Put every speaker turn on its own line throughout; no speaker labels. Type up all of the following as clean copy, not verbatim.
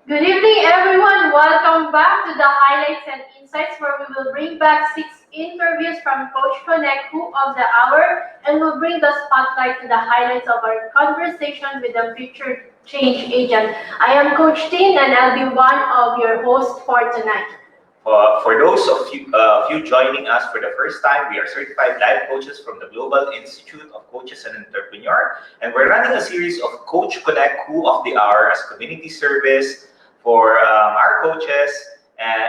Good evening, everyone. Welcome back to the Highlights and Insights, where we will bring back 6 interviews from Coach Connect, Who of the Hour, and we'll bring the spotlight to the highlights of our conversation with the future change agent. I am Coach Tin, and I'll be one of your hosts for tonight.
For those of you joining us for the first time, we are certified life coaches from the Global Institute of Coaches and Entrepreneur, and we're running a series of Coach Connect Who of the Hour as community service for our coaches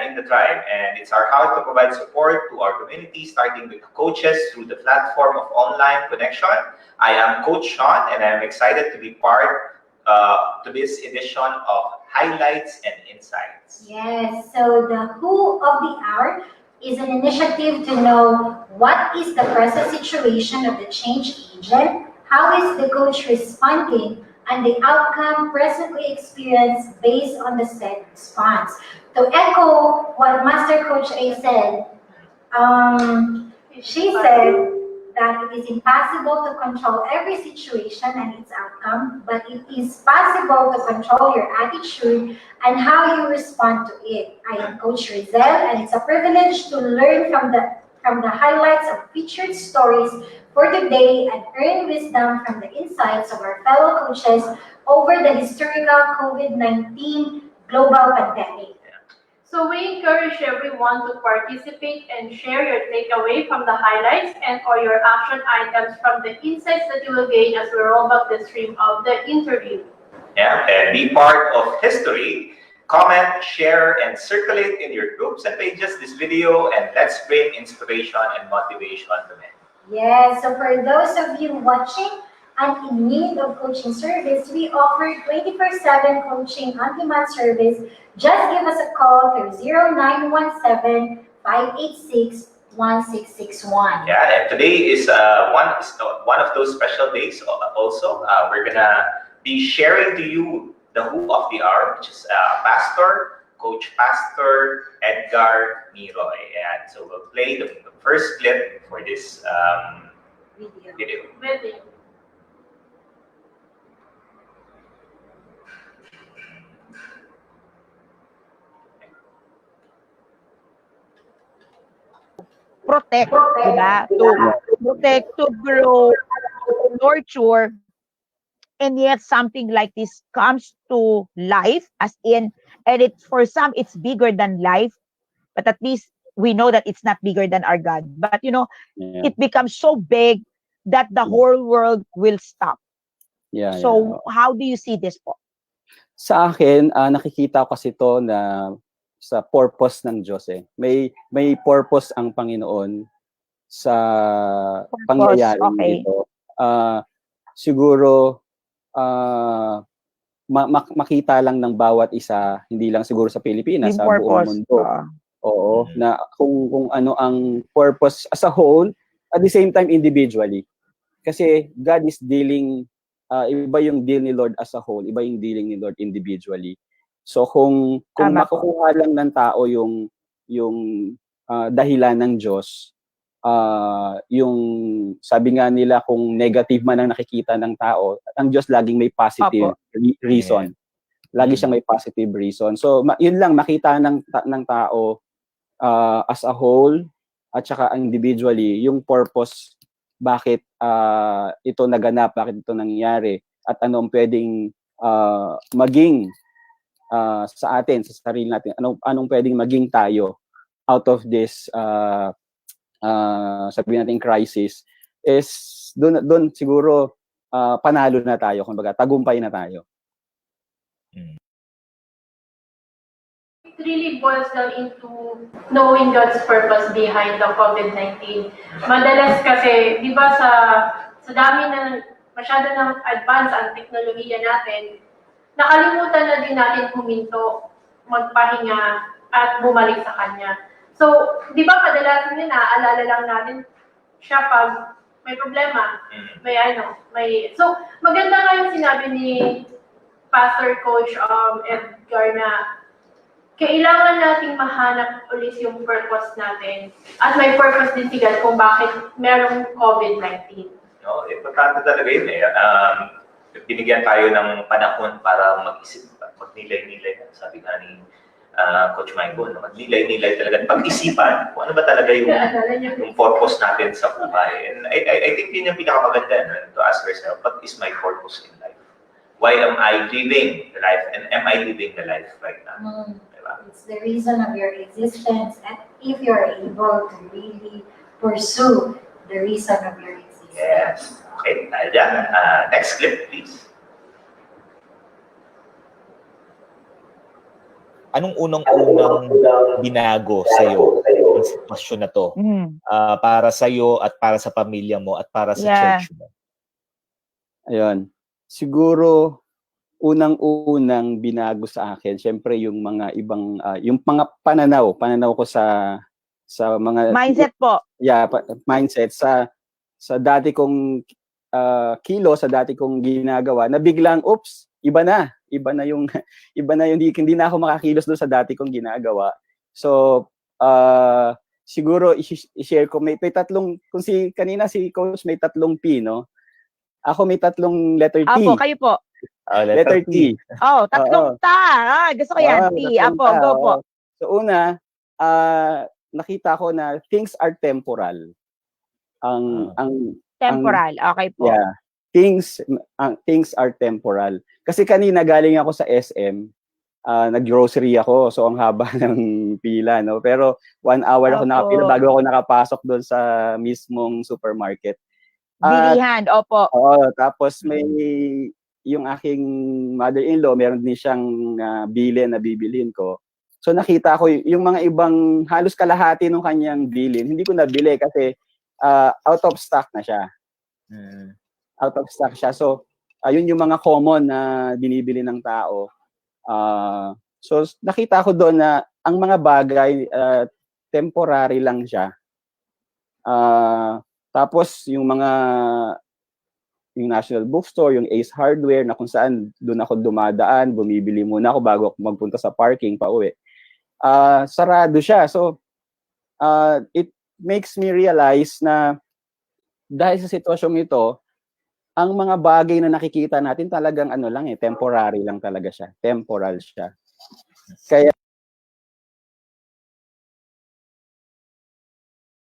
in the tribe. And it's our how to provide support to our community, starting with coaches through the platform of online connection. I am Coach Sean, and I'm excited to be part to this edition of Highlights and Insights.
Yes, so the Who of the Hour is an initiative to know what is the present situation of the change agent, how is the coach responding, and the outcome presently experienced based on the said response. To echo what Master Coach A said, she said that it is impossible to control every situation and its outcome, but it is possible to control your attitude and how you respond to it. I am Coach Rizel, and it's a privilege to learn from the highlights of featured stories for today and earn wisdom from the insights of our fellow coaches over the historical COVID-19 global pandemic.
So we encourage everyone to participate and share your takeaway from the highlights and or your action items from the insights that you will gain as we roll back the stream of the interview.
Yeah, and be part of history. Comment, share, and circulate in your groups and pages this video, and let's bring inspiration and motivation to men.
Yes, so for those of you watching and in need of coaching service, we offer 24/7 coaching on-demand service. Just give us a call through 0917-586-1661.
Yeah, and today is one of those special days also. We're gonna be sharing to you the Who of the Hour, which is Pastor, Coach Pastor Edgar Miroy. And so we'll play the first clip for this video.
Protect, diba? To protect, to grow, to nurture, and yet something like this comes to life, as in, and it for some it's bigger than life, but at least we know that it's not bigger than our God. But it becomes so big that the whole world will stop. So how do you see this po?
Sa akin, nakikita ko kasi ito na sa purpose ng Diyos eh. May purpose ang Panginoon sa pangyayari ito. Siguro makita lang ng bawat isa, hindi lang siguro sa Pilipinas, sa buong mundo. Oo, na kung ano ang purpose as a whole, at the same time individually. Kasi God is dealing, iba yung deal ni Lord as a whole, iba yung dealing ni Lord individually. So kung makukuha lang ng tao yung dahilan ng Diyos, yung sabi nga nila kung negative man ang nakikita ng tao, ang Diyos laging may positive reason. Lagi siyang may positive reason. So yun lang, makita ng tao as a whole at saka individually yung purpose, bakit ito naganap, bakit ito nangyayari, at anong pwedeng maging sa atin, sa sarili natin, anong pwedeng maging tayo out of this sabihin natin crisis, is doon siguro panalo na tayo, kumbaga tagumpay na tayo.
It really boils down into knowing God's purpose behind the COVID-19. Madalas kasi, di ba sa dami ng masyado ng advance ang teknolohiya natin, nakalimutan na din natin huminto, magpahinga, at bumalik sa Kanya. So, di ba kadalasan yun, naaalala lang natin siya pag may problema, So, maganda nga yung sinabi ni Pastor Coach Edgar na kailangan nating mahanap ulit yung purpose natin. At may purpose din si God kung bakit merong COVID-19.
No, importante talaga yun eh. Binigyan tayo ng panahon para mag-isip, magnilay-nilay Sabi nga ni Coach Michael, no, magnilay-nilay talaga, pag-isipan kung ano ba talaga yung purpose natin sa buhay. And I think yun yung pinakamaganda, no, to ask yourself, what is my purpose in life? Why am I living the life, and am I living the life right now? Diba?
It's the reason of your existence, and if you're able to really pursue the reason of your existence.
Yes. Okay, dahil dyan. Next clip, please.
Anong unang-unang binago sa'yo ang sitwasyon na to? Para sa'yo at para sa pamilya mo at para sa church mo?
Ayun. Siguro, unang-unang binago sa akin, syempre yung mga ibang, yung mga pananaw ko sa mga...
Mindset po.
Yeah, mindset. Sa dati kong kilo, sa dati kong ginagawa, na biglang, oops, iba na yung hindi na ako makakilos doon sa dati kong ginagawa. So siguro i-share ko may tatlong, kung kanina si Coach may tatlong P, no? Ako may tatlong letter T.
Apo, kayo po.
Letter T.
Oh, tatlong ta. Gusto ko yan. T. Apo, go po.
So una, nakita ko na things are temporal.
Temporal. Okay po.
Yeah. Things are temporal. Kasi kanina galing ako sa SM, nag-grocery ako, so ang haba ng pila, no? Pero 1 hour ako nakapila bago ako nakapasok doon sa mismong supermarket.
Bilihan, opo.
Oo, tapos may yung aking mother-in-law, meron din siyang bilin na bibilhin ko. So nakita ko yung mga ibang halos kalahati ng kanyang bilin, hindi ko nabili kasi out of stock na siya. Out of stock siya. So ayun yung mga common na binibili ng tao. So nakita ko doon na ang mga bagay temporary lang siya. Tapos yung National Bookstore, yung Ace Hardware na kung saan doon ako dumadaan, bumibili muna ako bago ako magpunta sa parking pauwi. Sarado siya. So it makes me realize na dahil sa sitwasyong ito, ang mga bagay na nakikita natin talagang temporary lang talaga siya. Temporal siya. Kaya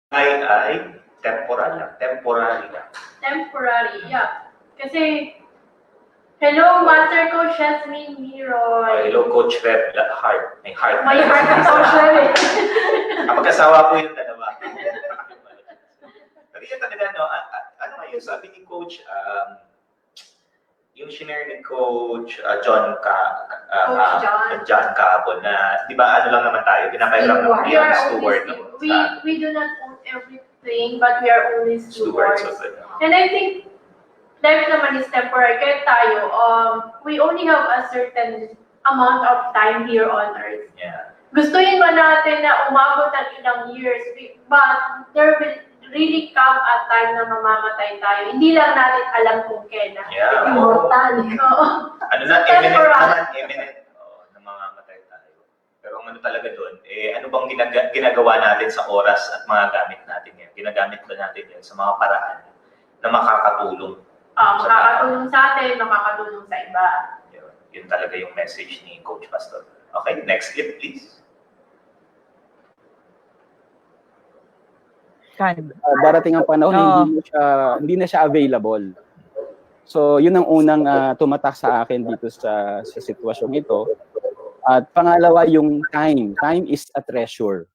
ay temporary lang.
Temporary, yeah. Kasi, hello, Master Coach Edgar Miroy.
Hello, Coach Rep. Heart. May heart.
May heart na Coach Rep.
Mag-asawa po yung dalawa. Pero yun talaga, no? Ano nga yung sabi ni Coach, yung shinare ni Coach John kahapon na, di ba, ano lang naman tayo, pinapairam lang yung steward.
We do not own everything, but we are only stewards. And I think life naman is temporary. Kaya tayo, we only have a certain amount of time here on earth.
Yeah.
Gustuin man natin na umabot ng ilang years, but there will really come a time na mamamatay tayo. Hindi lang natin alam kung kailan.
Yeah.
Immortal.
Ano na, imminent na mamamatay tayo. Pero ang ano talaga doon, ano bang ginagawa natin sa oras at mga gamit natin yan? Ginagamit ba natin yan sa mga paraan na makakatulong?
Makakatulong sa atin, makakatulong sa iba.
Yun talaga yung message ni Coach Pastor. Okay, next clip please.
darating ang panahon hindi na siya available. So, yun ang unang tumatak sa akin dito sa sitwasyong ito. At pangalawa, yung time. Time is a treasure.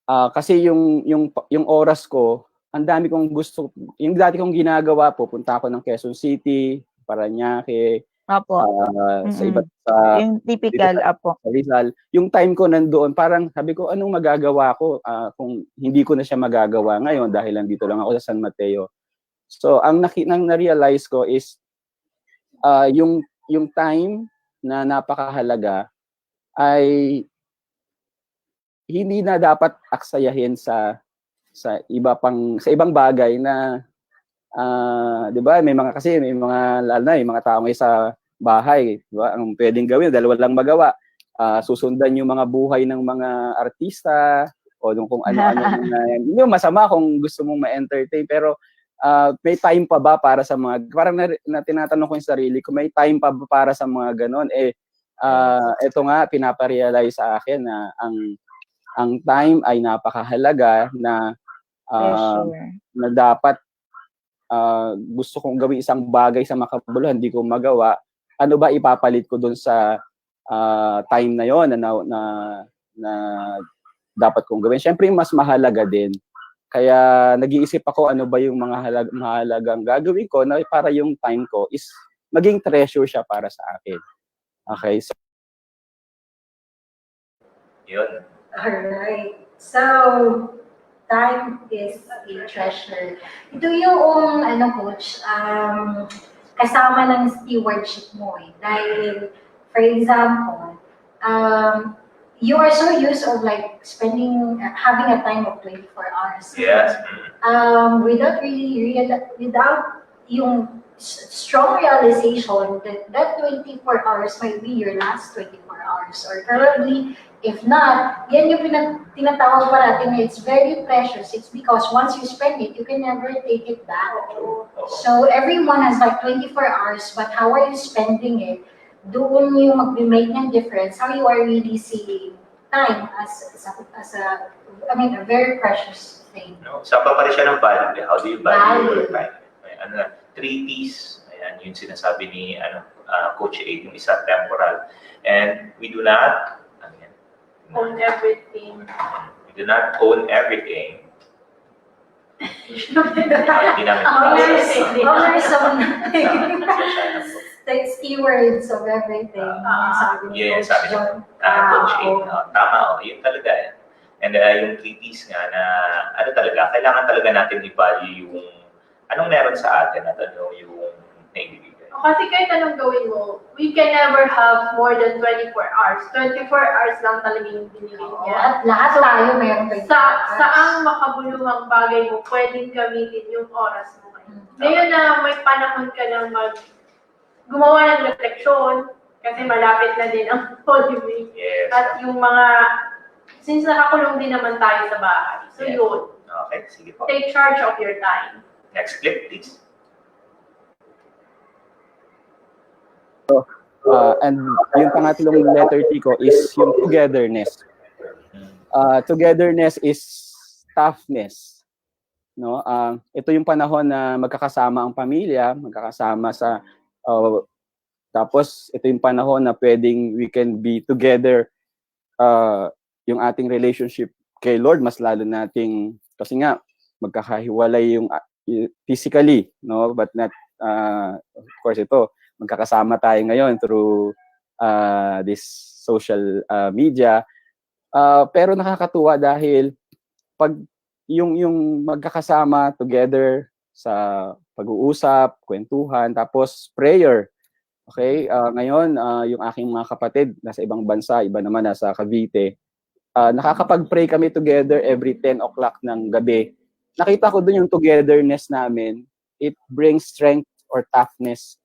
Kasi yung oras ko, ang dami kong gusto, yung dati kong ginagawa, pupunta ako ng Quezon City, Parañaque,
Apo.
sa iba't
yung typical, apo.
sa Rizal. Yung time ko nandoon, parang sabi ko, anong magagawa ko kung hindi ko na siya magagawa ngayon dahil nandito lang ako sa San Mateo. So, ang na-realize ko is yung time na napakahalaga ay hindi na dapat aksayahin sa ibang bagay na 'di ba may mga lalo na yung mga tao ngayon sa bahay, 'di ba? Ang pwedeng gawin, dalawa lang magawa. Susundan yung mga buhay ng mga artista o kung ano-ano hindi masama kung gusto mong ma-entertain, pero may time pa ba para sa mga, parang na tinatanong ko yung sarili ko, may time pa ba para sa mga ganon? ito nga, pinaparealize sa akin na ang time ay napakahalaga na na dapat gusto kong gawin isang bagay sa makabuluhan, hindi ko magawa. Ano ba ipapalit ko dun sa time na yon na dapat kong gawin? Siyempre, mas mahalaga din. Kaya nag-iisip ako ano ba yung mga mahalagang gagawin ko na para yung time ko is maging treasure siya para sa akin. Okay? So,
yun.
Alright. So, time is a treasure. Ito yung, coach, kasama ng stewardship mo eh. Dahil, for example, you are so used of like having a time of 24 hours.
Yes.
Without yung strong realization that 24 hours might be your last 24 hours or probably if not, yan yung tinatawag pa natin, it's very precious. It's because once you spend it, you can never take it back. So everyone has like 24 hours, but how are you spending it? Doon yung mag-make ng difference, how you are really seeing time as a very precious thing.
No, saan pa rin siya ng value? How do you value your time? Ano, 3 T's. Ayan, yung sinasabi ni Coach A, yung isa temporal. And we do not
own everything.
We do not own everything.
Like stewards of everything.
Yes, sabi niya. Coach A. Tama, yun talaga yan. And yung 3 T's nga na, talaga, kailangan talaga natin i-value yung anong meron sa atin at ano yung naibibigay.
Kasi kahit anong gawin mo, we can never have more than 24 hours. 24 hours lang talaga yung binigay niya.
At lahat tayo mayroon 24 hours.
Saang makabuluhang bagay mo, pwedeng gamitin yung oras mo. Ngayon na may panahon ka lang gumawa ng refleksyon, kasi malapit na din ang Holy Week.
Yes.
At yung since nakakulong din naman tayo sa bahay. So yun.
Okay, sige po.
Take charge of your time.
Next clip, please.
And yung pangatlong letter T ko is yung togetherness. Togetherness is toughness. No? Ito yung panahon na magkakasama ang pamilya, magkakasama sa tapos ito yung panahon na pwedeng we can be together yung ating relationship kay Lord, mas lalo nating kasi nga magkakahiwalay yung physically, no, but not of course ito magkakasama tayo ngayon through this social media, pero nakakatuwa dahil pag yung magkakasama together sa pag-uusap, kwentuhan, tapos prayer. Okay, ngayon yung aking mga kapatid nasa ibang bansa, iba naman nasa Cavite. Nakakapag-pray kami together every 10 o'clock ng gabi. Nakita ko dun yung togetherness namin. It brings strength or toughness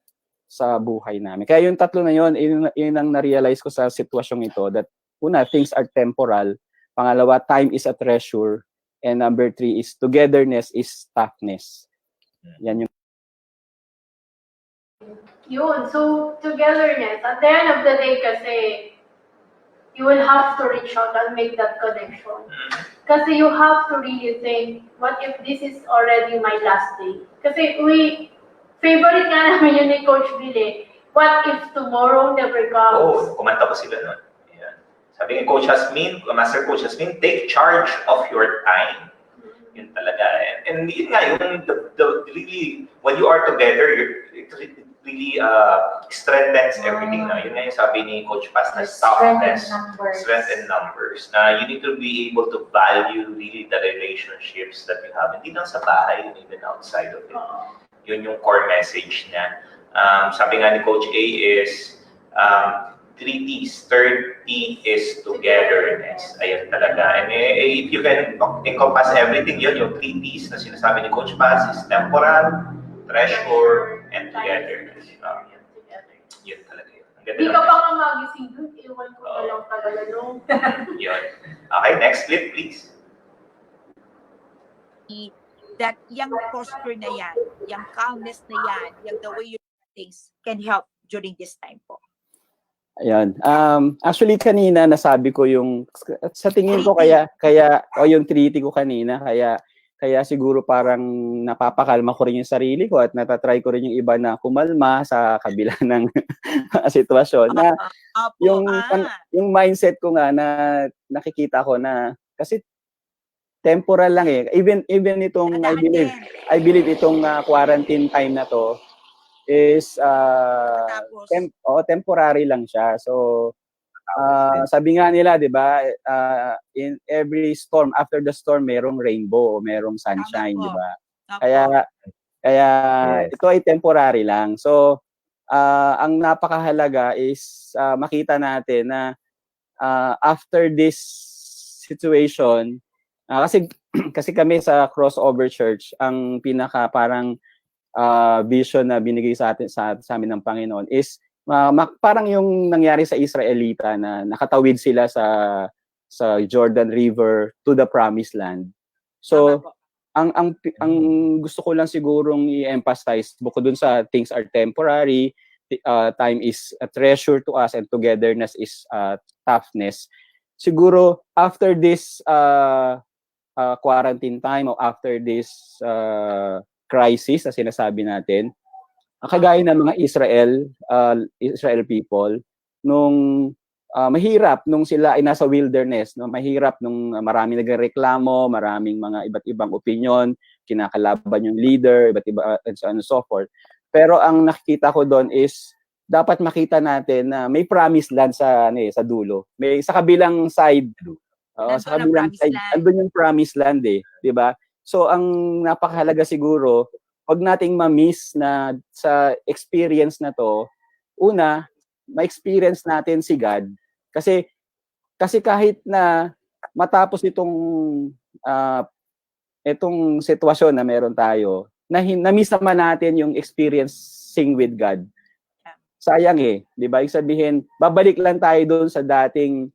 sa buhay namin. Kaya yung tatlo na yun ang na-realize ko sa sitwasyong ito, that una, things are temporal. Pangalawa, time is a treasure. And number 3 is togetherness is toughness. Yan yung
Yun. So, togetherness. At the end of the day kasi, you will have to reach out and make that connection. Kasi you have to really think, what if this is already my last day? Kasi favorite nga namin yun ni Coach Billy, what if tomorrow never comes?
Kumanta pa sila nun. Ayan. Sabi ni Coach Jasmine, Master Coach Jasmine, take charge of your time. Yun talaga. And yun nga, really, when you are together, it really strengthens everything. Na. Yun nga yung sabi ni Coach Paz na toughness, strength in numbers. Na you need to be able to value really the relationships that you have. Hindi lang sa bahay, even outside of it. Yun yung core message niya. Sabi nga ni Coach A is 3 T's. Third T is togetherness. Ayan talaga. And if you can encompass everything, yun yung 3 T's na sinasabi ni Coach Paz is temporal, treasure, and togetherness. Yun talaga yun.
Hindi ka pa nga magising dun, iwan ko na lang talaga nung.
Yun. Okay, next clip please.
That yung posture na yan, yung calmness na yan, yung the way you do things can help during this time po.
Ayan. Actually kanina nasabi ko yung sa tingin ko yung treaty ko kanina kaya siguro parang napapakalma ko rin yung sarili ko at natatry ko rin yung iba na kumalma sa kabila ng sitwasyon na yung mindset ko nga na nakikita ko na kasi temporal lang eh. Even itong I believe itong quarantine time na to is temporary lang siya. So sabi nga nila, 'di ba, in every storm, after the storm merong rainbow, merong sunshine, 'di ba? Kaya ito ay temporary lang. So ang napakahalaga is makita natin na after this situation, kasi kami sa crossover church, ang pinaka parang vision na binigay sa amin ng Panginoon is parang yung nangyari sa Israelita na nakatawid sila sa Jordan River to the Promised Land. So ang gusto ko lang sigurong i-emphasize bukod dun sa things are temporary, time is a treasure to us and togetherness is toughness. Siguro after this quarantine time o after this crisis na sinasabi natin, kagaya ng mga Israel people, nung mahirap nung sila ay nasa wilderness, no? Mahirap nung maraming nagreklamo, maraming mga iba't ibang opinion, kinakalaban yung leader, iba't iba and so on and so forth. Pero ang nakikita ko doon is dapat makita natin na may promised land sa dulo. May sa kabilang side, sa kabilang side, andun yung promised land eh, 'di ba? So ang napakahalaga siguro, wag nating ma-miss na sa experience na to, una, ma-experience natin si God. Kasi kahit na matapos itong sitwasyon na meron tayo, na-miss naman natin yung experiencing with God. Sayang eh, 'di ba? Ibig sabihin, babalik lang tayo doon sa dating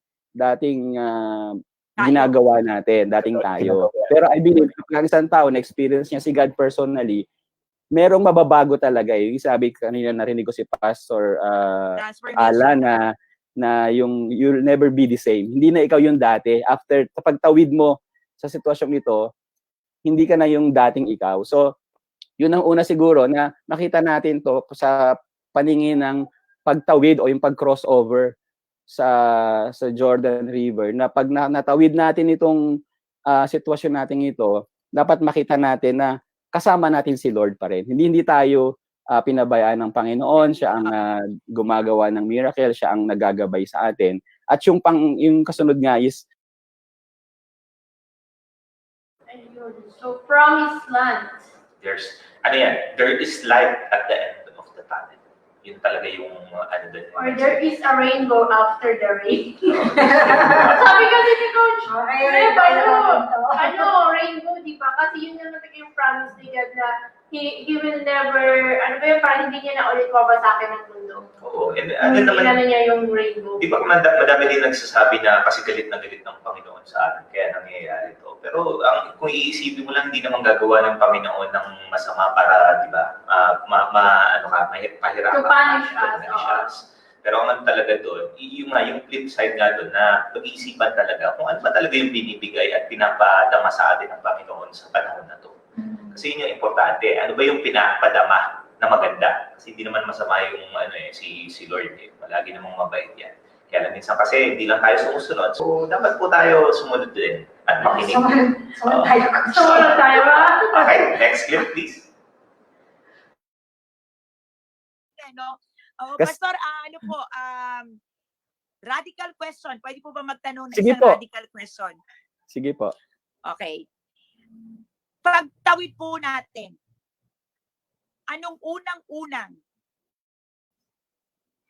ginagawa natin, dating tayo. Pero I believe, kapag isang tao na-experience niya si God personally, merong mababago talaga eh. Sabi kanina narinig ko si Pastor Alan na yung you'll never be the same. Hindi na ikaw yung dati. After, kapag tawid mo sa sitwasyong ito, hindi ka na yung dating ikaw. So, yun ang una siguro na makita natin to sa paningin ng pagtawid o yung pag-crossover sa Jordan River, na pag natawid natin itong sitwasyon natin ito, dapat makita natin na kasama natin si Lord pa rin. Hindi tayo pinabayaan ng Panginoon, siya ang gumagawa ng miracle, siya ang nagagabay sa atin. At yung kasunod nga is
so promised land.
There is light at the end of the tunnel. Yun talaga yung doon.
Or there is a rainbow after the rain. Sabi kasi ni Coach, rainbow, di ba? Kasi yun yung yung promise ni God na He will never, parang hindi niya na ulit babasakit ng mundo.
Oo. And
niya yung rainbow.
Di ba madami din nagsasabi na kasi galit na galit ng Panginoon sa atin, kaya nangyayari ito. Pero kung iisipin mo lang, hindi naman gagawa ng Panginoon ng masama para, di ba, pahirapan.
To punish us.
Pero ang talaga doon, yung flip side nga doon na pag-iisipan talaga kung ano ba talaga yung binibigay at pinapadama sa atin ng Panginoon sa panahon na to. Kasi yun yung importante. Ano ba yung pinapadama na maganda? Kasi hindi naman masama yung si Lord eh. Malagi namang mabait yan. Kaya lang minsan kasi hindi lang tayo sumusunod. So dapat po tayo sumunod din at makinig.
Sumunod tayo ba?
Okay, next clip please.
Pastor, radical question. Pwede po ba magtanong ng
Sige
isang
po.
radical question?
Sige po.
Okay. Pagtawid po natin, anong unang-unang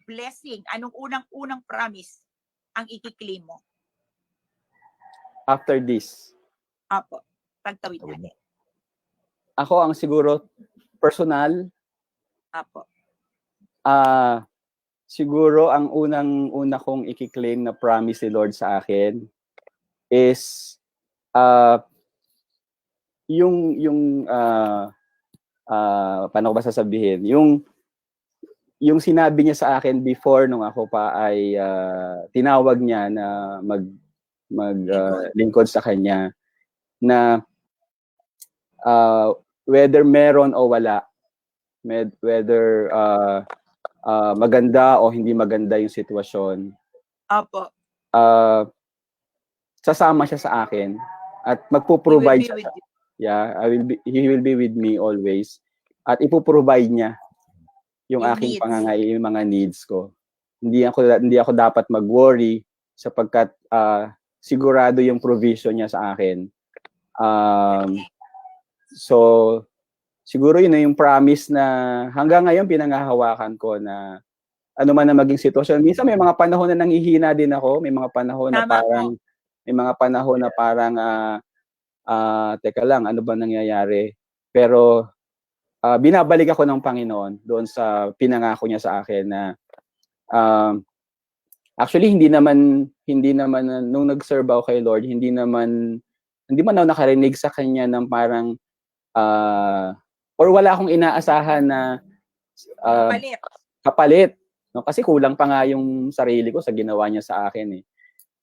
blessing, anong unang-unang promise ang i-claim mo?
After this.
Apo, pagtawid natin.
Ako ang siguro personal.
Apo.
Siguro ang unang-una kong i-claim na promise ni Lord sa akin is paano ko ba sasabihin? Yung yung sinabi niya sa akin before nung ako pa ay tinawag niya na lingkod sa kanya, na whether meron o wala, whether maganda o hindi maganda yung sitwasyon,
Opo.
sasama siya sa akin at magpo-provide siya. Yeah, he will be with me always. At ipoprovide niya yung aking yung mga needs ko. Hindi ako dapat mag-worry sapagkat sigurado yung provision niya sa akin. So siguro yun na yung promise na hanggang ngayon pinangahawakan ko, na ano man na maging sitwasyon. Minsan may mga panahon na nanghihina din ako, may mga panahon na parang teka lang, ano ba nangyayari? Pero binabalik ako ng Panginoon doon sa pinangako niya sa akin na actually hindi naman nung nag-serve ako kay Lord, hindi man ako nakarinig sa kanya ng parang or wala akong inaasahan na kapalit, no? Kasi kulang pa nga yung sarili ko sa ginawa niya sa akin eh.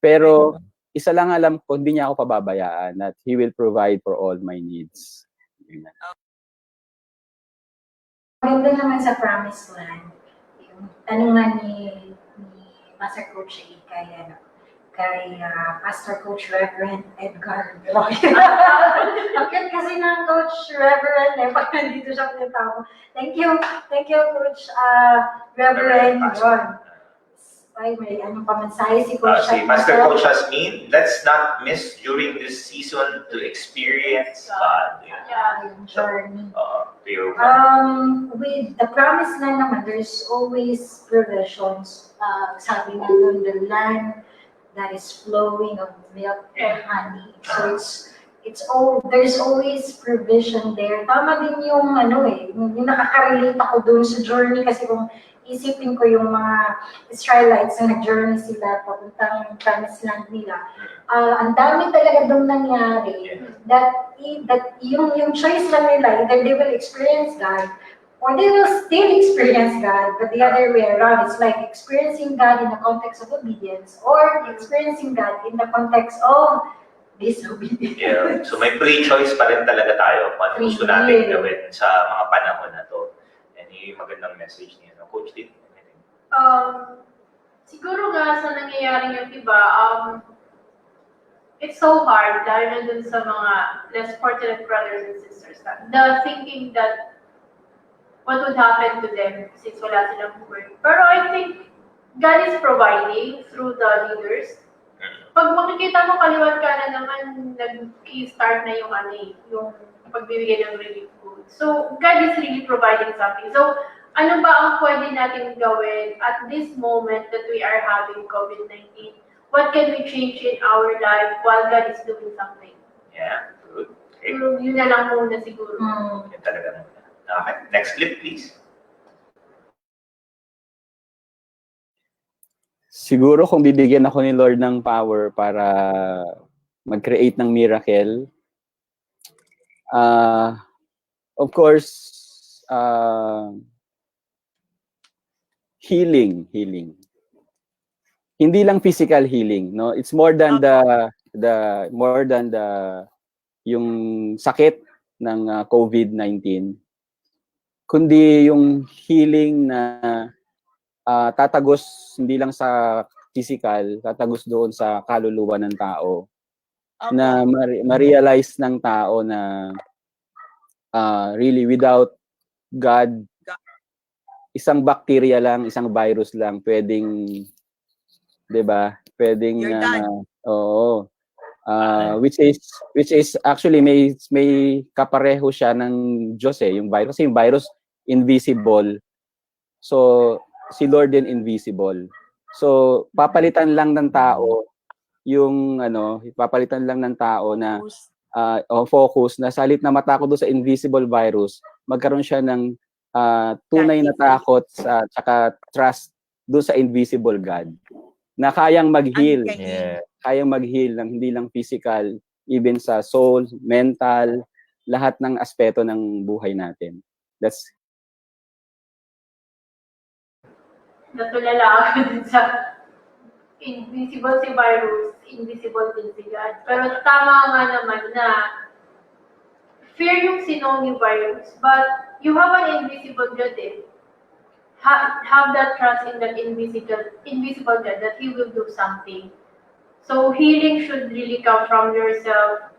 Pero isa lang alam ko, hindi niya ako pababayaan, that He will provide for all my needs. Amen.
Maganda naman sa promised land, yung tanungan ni Master Coach A kay Pastor Coach Reverend Edgar Miroy. Ang cute kasi ng Coach Reverend pag nandito siya pinatawag. Thank you Coach Reverend Ron. Ay, may anong pamansahe si Coach.
Si Master Coach Jasmine, let's not miss during this season to experience God.
Yung journey.
With
the promised land naman, there's always provisions. Sabi nga doon, the land that is flowing of milk and honey. So there's always provision there. Tama din yung yung nakaka-relate ako doon sa journey, kasi kung isipin ko yung mga Israelites na nag-journey sila papuntang promised land nila, ang dami talaga doon nangyari, that yung choice lang nila, either they will experience God or they will still experience God, but the other way around, it's like experiencing God in the context of obedience or experiencing God in the context of disobedience.
Yeah. So may pre-choice pa rin talaga tayo kung ano gusto natin gawin sa mga panahon na to. And yung magandang message niya. Coach Dit?
Siguro nga sa nangyayari yung iba, it's so hard dahil dun sa mga less fortunate brothers and sisters. The thinking that what would happen to them since wala silang work. Pero I think God is providing through the leaders. Pag makikita mo kaliwat ka na naman, nag-start na yung yung pagbibigay ng relief food. So God is really providing something. So ano ba ang pwede natin gawin at this moment that we are having COVID-19? What can we change in our life while God is doing something?
Yeah, good. Okay.
So, yun na lang muna siguro.
Yun talaga muna. Okay, next clip please.
Siguro kung bibigyan ako ni Lord ng power para mag-create ng miracle, of course, healing. Hindi lang physical healing, no? It's more than yung sakit ng COVID-19, kundi yung healing na tatagos hindi lang sa physical, tatagos doon sa kaluluwa ng tao. Na ma-realize ng tao na really without God, isang bacteria lang, isang virus lang pwedeng, 'di ba? Pwedeng which is actually may kapareho siya ng Diyos yung virus. Kasi yung virus invisible. So si Lord din invisible. So papalitan lang ng tao yung papalitan lang ng tao na focus na salit na matakot doon sa invisible virus, magkaroon siya ng tunay na takot sa tsaka trust doon sa invisible God na kayang mag-heal. Kayang mag-heal ng hindi lang physical, even sa soul, mental, lahat ng aspeto ng buhay natin. That's
natulala ako dun sa invisible si virus, invisible din si God. Pero tama nga naman na fear yung sinong ni virus, but you have an invisible God eh. Have that trust in that invisible God that He will do something. So healing should really come from yourself,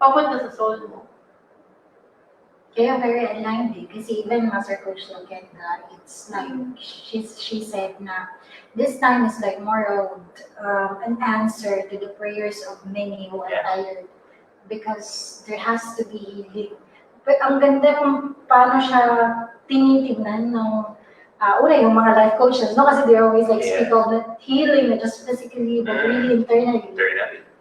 papunta sa soul mo.
Kaya very aligned eh. Kasi even Master Coach Lakenda, it's like, she said na, this time is like more of an answer to the prayers of many who are tired. Because there has to be healing. But ang ganda kung paano siya tinitignan ng una yung mga life coaches, no? Kasi they always like speak of that healing, not just physically, but really internally.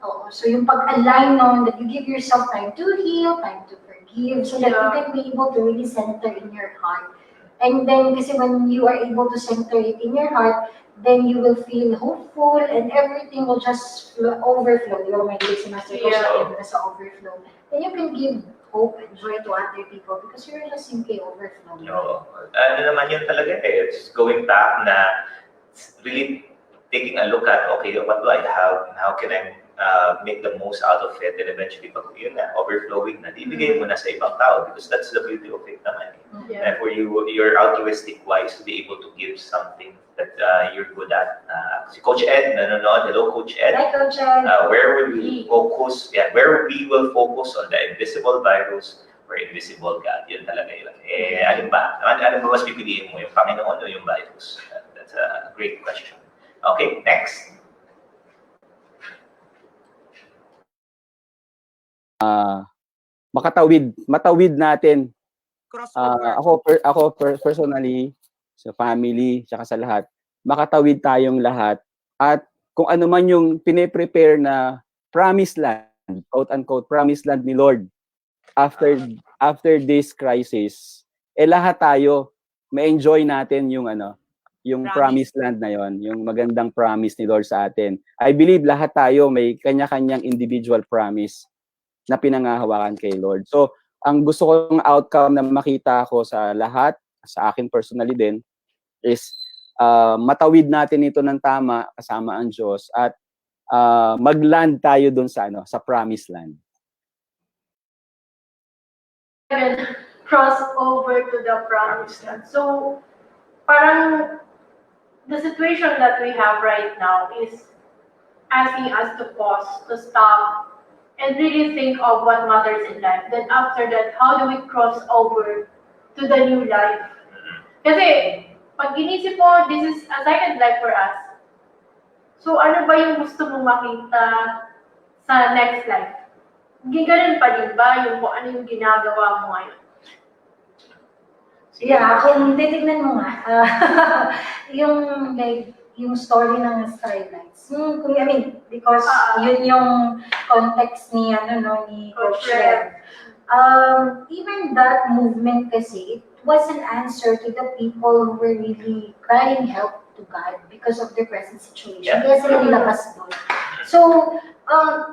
Oo. So yung pag-align nun, that you give yourself time to heal, time to forgive, so that you can be able to really center in your heart. And then, kasi when you are able to center it in your heart, then you will feel hopeful and everything will just overflow. Di ba may si Master Coach sa overflow. Then you can give hope and joy to other people because you're just simply overflowing.
No. Ano naman yun talaga eh. It's going back na really taking a look at, okay, what do I have and how can I make the most out of it, and eventually pag yun na, overflowing na, ibigay mo na sa ibang tao because that's the beauty of it naman. And for you, you're altruistic wise to be able to give something that you're good at. Si Coach Ed, nanonood. Hello, Coach Ed.
Hi, Coach Ed.
Where will we focus? Where we will focus on the invisible virus or invisible God. Yun talaga yun. Alin ba? Ano ba mas pipiliin mo? Yung Panginoon o yung virus? That's a great question. Okay, next.
Matawid natin.
Crossover.
Ako personally, sa family, tsaka sa lahat, makatawid tayong lahat. At kung ano man yung pine-prepare na promised land, quote-unquote, promised land ni Lord, after this crisis, lahat tayo, ma-enjoy natin yung yung promised land na yon, yung magandang promise ni Lord sa atin. I believe lahat tayo may kanya-kanyang individual promise na pinangahawakan kay Lord. So, ang gusto kong outcome na makita ko sa lahat, sa akin personally din, is matawid natin ito ng tama kasama ang Diyos at mag-land tayo dun sa sa promised land.
Cross over to the promised land. So, parang the situation that we have right now is asking us to pause, to stop, and really think of what matters in life. Then after that, how do we cross over to the new life? Kasi, pag inisip mo, this is a second life for us. So, ano ba yung gusto mong makita sa next life? Ganun pa din ba yung kung ano yung ginagawa mo ngayon?
Yeah, kung titignan mo nga, yung story ng Starlights. Because yun yung context ni Coach Rev. Even that movement kasi, it was an answer to the people who were really crying help to God because of their present situation. Kaya sila nilabas doon. So,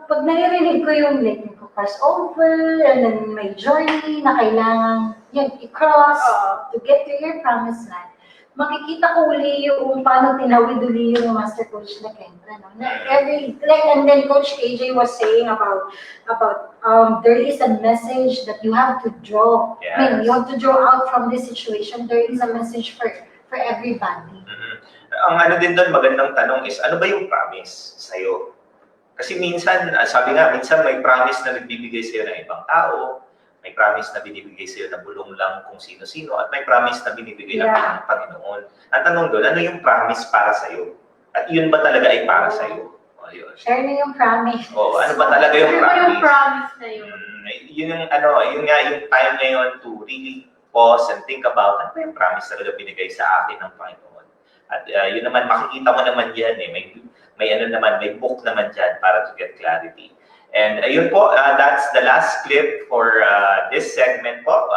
pag naririnig ko yung cross over, and then may journey na kailangan i-cross to get to your promised land, makikita ko uli yung paano tinawid uli yung Master Coach Lakenda. No? And then Coach AJ was saying about there is a message that you have to draw.
Yes.
You have to draw out from this situation. There is a message for everybody.
Ang din doon, magandang tanong is, ano ba yung promise sa'yo? Kasi minsan, sabi nga, minsan may promise na nagbibigay sa'yo ng ibang tao, may promise na binibigay sa'yo na bulong lang kung sino-sino, at may promise na binibigay lang ng Panginoon. Ang tanong doon, ano yung promise para sa'yo? At yun ba talaga ay para sa'yo?
Share na yung promise.
Ano ba talaga yung promise?
Ano yung promise na yun?
Yun yung time ngayon to really pause and think about, ano ba yung promise talaga binigay sa akin ng Panginoon? At yun naman, makikita mo naman yan may book naman dyan para to get clarity. And yun po, that's the last clip for this segment po.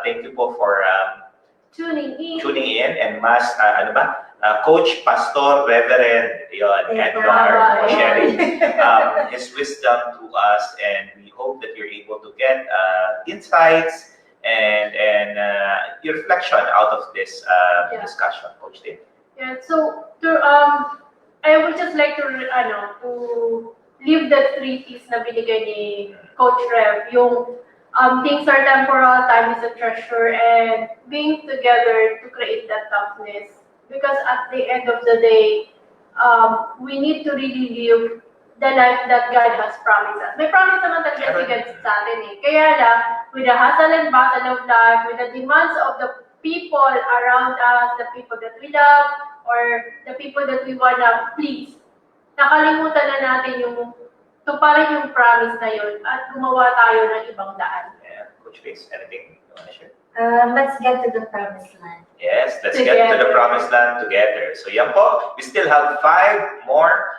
Thank you po for tuning in and Coach Pastor Reverend Edgar sharing his wisdom to us, and we hope that you're able to get insights and your reflection out of this discussion, Coach Tim.
Yeah, so I would just like to leave the 3 T's na binigay ni Coach Rev, yung things are temporal, time is a treasure, and being together to create that toughness. Because at the end of the day, we need to really live the life that God has promised us. May promise naman talaga si God sa atin eh. Kaya lang, with the hustle and bustle of life, with the demands of the people around us, the people that we love, or the people that we wanna please, nakalimutan na natin yung tuparin yung promise na yun at gumawa tayo ng ibang daan.
Yeah, Coach Face, anything you want to share?
Let's get to the promised land.
Yes, let's get to the promised land together. So yan po, we still have 5 more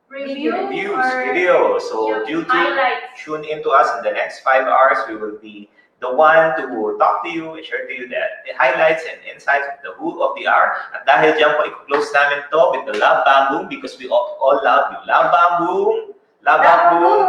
videos. So due to
highlights.
tune into us in the next 5 hours, we will be the one to talk to you and share to you the highlights and insights of the Who of the Hour. At dahil dyan po, i-close namin to with the Love Bang Boom because we all love you. Love Bang Boom! Love Bang Boom!